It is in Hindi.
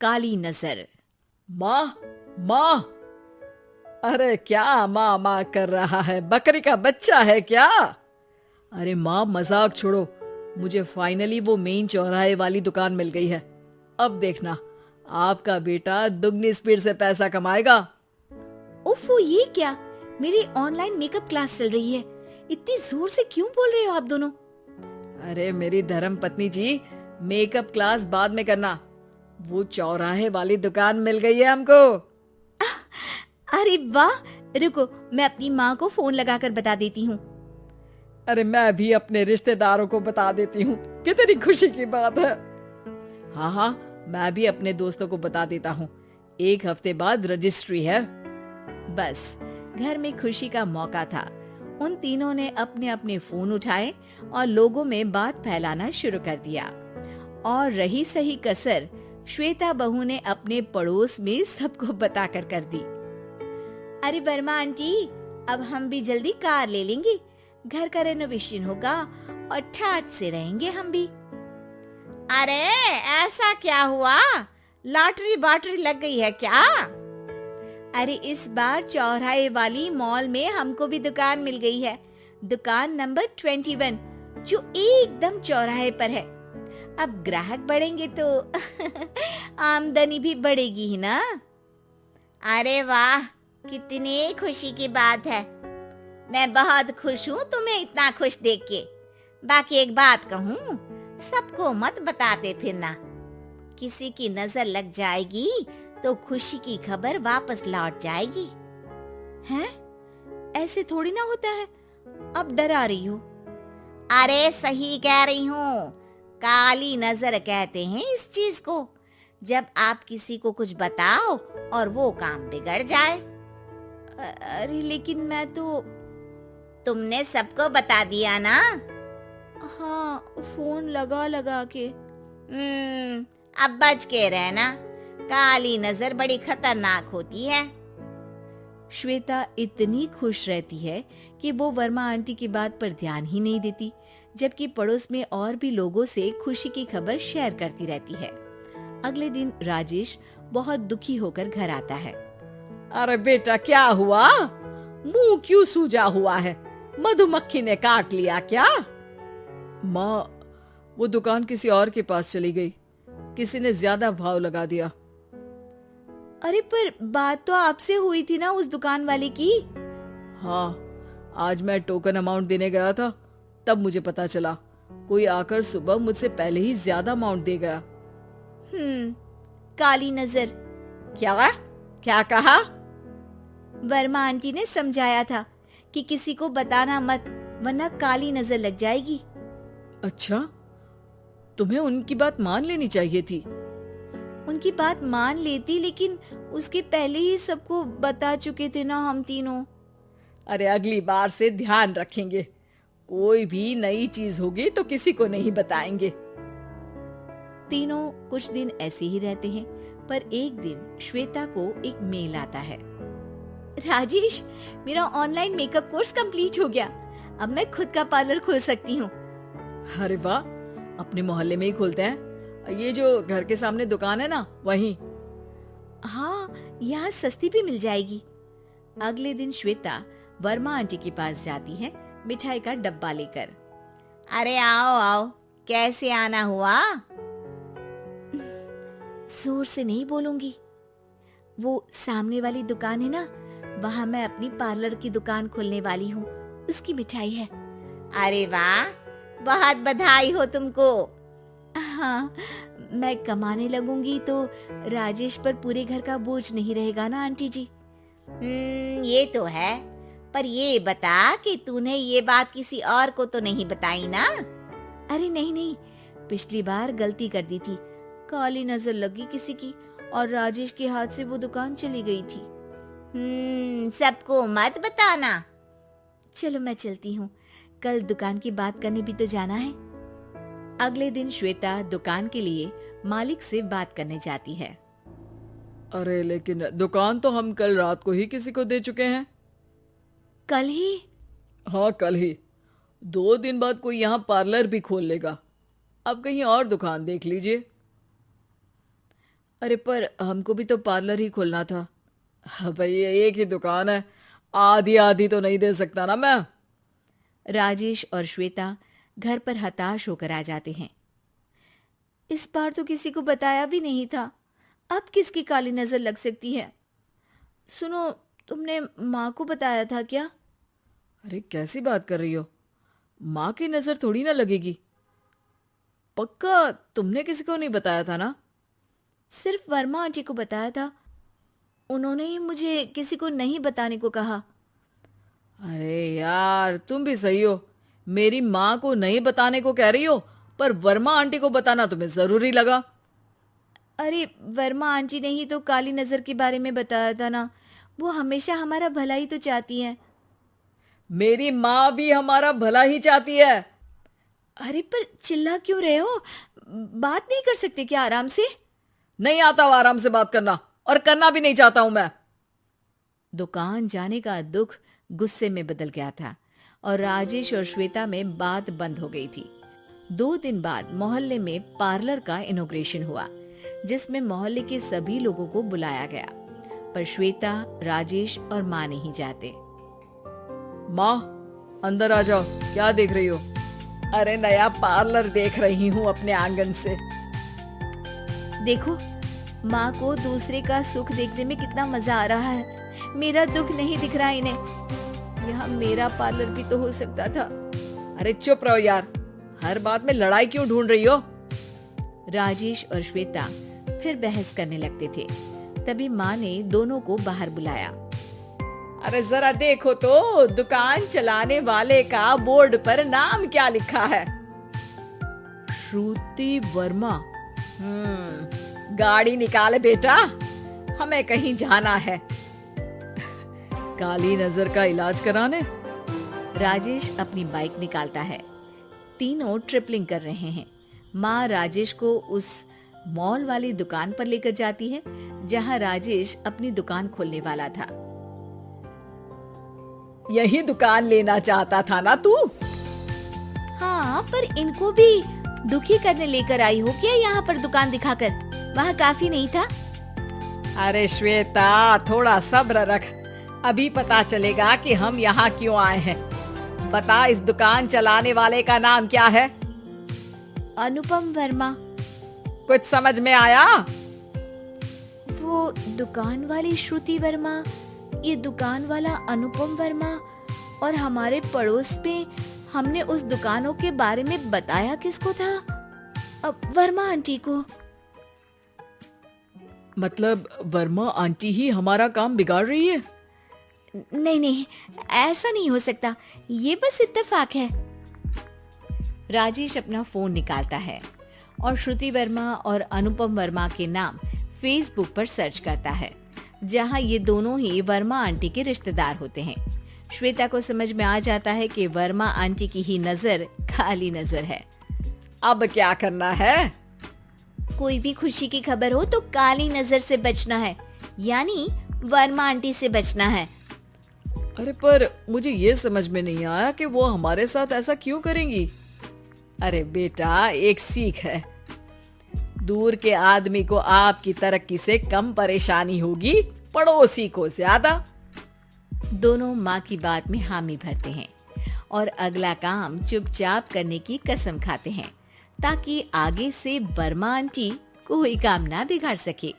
काली नजर। माँ, माँ, अरे क्या माँ माँ कर रहा है? बकरी का बच्चा है क्या? अरे माँ, मजाक छोड़ो। मुझे फाइनली वो मेन चौराहे वाली दुकान मिल गई है। अब देखना, आपका बेटा दुगनी स्पीड से पैसा कमाएगा। उफ़ो, ये क्या? मेरी ऑनलाइन मेकअप क्लास चल रही है। इतनी जोर से क्यों बोल रहे हो आप दोनों? अरे मेरी धर्म पत्नी जी, मेकअप क्लास बाद में करना। वो चौराहे वाली दुकान मिल गई है हमको। अरे वाह! रुको, मैं अपनी माँ को फोन लगाकर बता देती हूँ। अरे मैं भी अपने रिश्तेदारों को बता देती हूँ। कितनी खुशी की बात है। हाँ हाँ, मैं भी अपने दोस्तों को बता देता हूँ। 1 हफ्ते बाद रजिस्ट्री है। बस घर में खुशी का मौका था। उन तीनों ने अपने अपने फोन उठाए और लोगों में बात फैलाना शुरू कर दिया। और रही सही कसर श्वेता बहू ने अपने पड़ोस में सबको बताकर कर दी। अरे वर्मा आंटी, अब हम भी जल्दी कार ले लेंगे। घर का रेनोवेशन होगा और ठाट से रहेंगे हम भी। अरे ऐसा क्या हुआ? लॉटरी बाटरी लग गई है क्या? अरे इस बार चौराहे वाली मॉल में हमको भी दुकान मिल गई है। दुकान नंबर 21, जो एकदम चौराहे पर है। अब ग्राहक बढ़ेंगे तो आमदनी भी बढ़ेगी ही ना। अरे वाह, कितनी खुशी की बात है। मैं बहुत खुश हूँ तुम्हें इतना खुश देख के। बाकी एक बात कहूँ, सबको मत बताते फिरना। किसी की नजर लग जाएगी तो खुशी की खबर वापस लौट जाएगी। हैं? ऐसे थोड़ी ना होता है। अब डरा रही हो। अरे सही कह रही हूँ। काली नजर कहते हैं इस चीज को, जब आप किसी को कुछ बताओ और वो काम बिगड़ जाए। अरे लेकिन मैं तो। तुमने सबको बता दिया ना? हाँ, फोन लगा लगा के। अब बच के रहना। काली नजर बड़ी खतरनाक होती है। श्वेता इतनी खुश रहती है कि वो वर्मा आंटी की बात पर ध्यान ही नहीं देती, जबकि पड़ोस में और भी लोगों से खुशी की खबर शेयर करती रहती है। अगले दिन राजेश बहुत दुखी होकर घर आता है। अरे बेटा, क्या हुआ? मुंह क्यों सूजा हुआ है? मधुमक्खी ने काट लिया क्या? माँ, वो दुकान किसी और के पास चली गई। किसी ने ज्यादा भाव लगा दिया। अरे पर बात तो आपसे हुई थी ना उस दुकान वाले की। हाँ, आज मैं टोकन अमाउंट देने गया था, तब मुझे पता चला। कोई आकर सुबह मुझसे पहले ही ज्यादा अमाउंट दे गया। काली नजर। क्या? क्या कहा? वर्मा आंटी ने समझाया था कि किसी को बताना मत, वरना काली नजर लग जाएगी। अच्छा, तुम्हें उनकी बात मान लेनी चाहिए थी। उनकी बात मान लेती, लेकिन उसके पहले ही सबको बता चुके थे ना हम तीनों। अरे अगली बार से ध्यान रखेंगे। कोई भी नई चीज होगी तो किसी को नहीं बताएंगे। तीनों कुछ दिन ऐसे ही रहते हैं, पर एक दिन श्वेता को एक मेल आता है। राजेश, मेरा ऑनलाइन मेकअप कोर्स कंप्लीट हो गया। अब मैं खुद का पार्लर खोल सकती हूँ। अरे वाह, अपने मोहल्ले में ही खोलते हैं। ये जो घर के सामने दुकान है ना, वहीं। हाँ, यहाँ सस्ती भी मिल जाएगी। अगले दिन श्वेता वर्मा आंटी के पास जाती है मिठाई का डब्बा लेकर। अरे आओ आओ, कैसे आना हुआ? जोर से नहीं बोलूंगी। वो सामने वाली दुकान है ना, वहाँ मैं अपनी पार्लर की दुकान खोलने वाली हूँ, उसकी मिठाई है। अरे वाह, बहुत बधाई हो तुमको। हाँ, मैं कमाने लगूंगी तो राजेश पर पूरे घर का बोझ नहीं रहेगा ना आंटी जी। ये तो है, पर ये बता कि तूने ये बात किसी और को तो नहीं बताई ना? अरे नहीं नहीं, पिछली बार गलती कर दी थी। काली नजर लगी किसी की और राजेश के हाथ से वो दुकान चली गई थी। सबको मत बताना। चलो मैं चलती हूँ, कल दुकान की बात करने भी तो जाना है। अगले दिन श्वेता दुकान के लिए मालिक से बात करने जाती है। अरे लेकिन दुकान तो हम कल रात को ही किसी को दे चुके हैं। कल ही? हाँ, कल ही। 2 दिन बाद कोई यहाँ पार्लर भी खोल लेगा। अब कहीं और दुकान देख लीजिए। अरे पर हमको भी तो पार्लर ही खोलना था। हाँ भाई, एक ही दुकान है, आधी आधी तो नहीं दे सकता ना मैं। राजेश और श्वेता घर पर हताश होकर आ जाते हैं। इस बार तो किसी को बताया भी नहीं था, अब किसकी काली नजर लग सकती है? सुनो, तुमने माँ को बताया था क्या? अरे कैसी बात कर रही हो, माँ की नजर थोड़ी ना लगेगी। पक्का तुमने किसी को नहीं बताया था ना? सिर्फ वर्मा आंटी को बताया था, उन्होंने ही मुझे किसी को नहीं बताने को कहा। अरे यार, तुम भी सही हो, मेरी माँ को नहीं बताने को कह रही हो, पर वर्मा आंटी को बताना तुम्हें जरूरी लगा। अरे वर्मा आंटी ने ही तो काली नजर के बारे में बताया था ना, वो हमेशा हमारा भला ही तो चाहती हैं। मेरी माँ भी हमारा भला ही चाहती है। अरे पर चिल्ला क्यों रहे हो? बात नहीं कर सकते क्या आराम से? नहीं आता वो आराम से बात करना, और करना भी नहीं चाहता हूं मैं। दुकान जाने का दुख गुस्से में बदल गया था और राजेश और श्वेता में बात बंद हो गई थी। 2 दिन बाद मोहल्ले में पार्लर का इनॉग्रेशन हुआ, जिसमें मोहल्ले के सभी लोगों को बुलाया गया, पर श्वेता, राजेश और माँ नहीं जाते। माँ, अंदर आ जाओ, क्या देख रही हो? अरे नया पार्लर देख रही हूँ अपने आंगन से। देखो, माँ को दूसरे का सुख देखने में कितना मजा आ रहा है, मेरा दुख नहीं दिख रहा इन्हें। यहाँ मेरा पार्लर भी तो हो सकता था। अरे चुप रहो यार, हर बात में लड़ाई क्यों ढूंढ रही हो? राजेश और श्वेता फिर बहस करने लगते थे। तभी माँ ने दोनों को बाहर बुलाया। अरे जरा देखो तो, दुकान चलाने वाले का बोर्ड पर नाम क्या लिखा है? श्रुति वर्मा। गाड़ी निकाले बेटा, हमें कहीं जाना है। काली नजर का इलाज कराने। राजेश अपनी बाइक निकालता है। तीनों ट्रिपलिंग कर रहे हैं। माँ राजेश को उस मॉल वाली दुकान पर लेकर जाती है जहाँ राजेश अपनी दुकान खोलने वाला था। यही दुकान लेना चाहता था ना तू? हाँ, पर इनको भी दुखी करने लेकर आई हो क्या यहाँ पर दुकान दिखाकर? वहाँ काफी नहीं था? अरे श्वेता, थोड़ा सब्र रख, अभी पता चलेगा कि हम यहाँ क्यों आए हैं। बता, इस दुकान चलाने वाले का नाम क्या है? अनुपम वर्मा। कुछ समझ में आया? वो दुकान वाली श्रुति वर्मा, ये दुकान वाला अनुपम वर्मा, और हमारे पड़ोस में हमने उस दुकानों के बारे में बताया किसको था? अब वर्मा आंटी को। मतलब वर्मा आंटी ही हमारा काम बिगाड़ रही है? नहीं नहीं, ऐसा नहीं हो सकता, ये बस इत्तेफाक है। राजेश अपना फोन निकालता है और श्रुति वर्मा और अनुपम वर्मा के नाम फेसबुक पर सर्च करता है, जहां ये दोनों ही वर्मा आंटी के रिश्तेदार होते हैं। श्वेता को समझ में आ जाता है कि वर्मा आंटी की ही नजर काली नजर है। अब क्या करना है? कोई भी खुशी की खबर हो तो काली नजर से बचना है, यानी वर्मा आंटी से बचना है। अरे पर मुझे ये समझ में नहीं आया कि वो हमारे साथ ऐसा क्यों करेंगी। अरे बेटा, एक सीख है, दूर के आदमी को आपकी तरक्की से कम परेशानी होगी, पड़ोसी को ज्यादा। दोनों माँ की बात में हामी भरते हैं और अगला काम चुपचाप करने की कसम खाते हैं, ताकि आगे से वर्मा आंटी कोई काम ना बिगाड़ सके।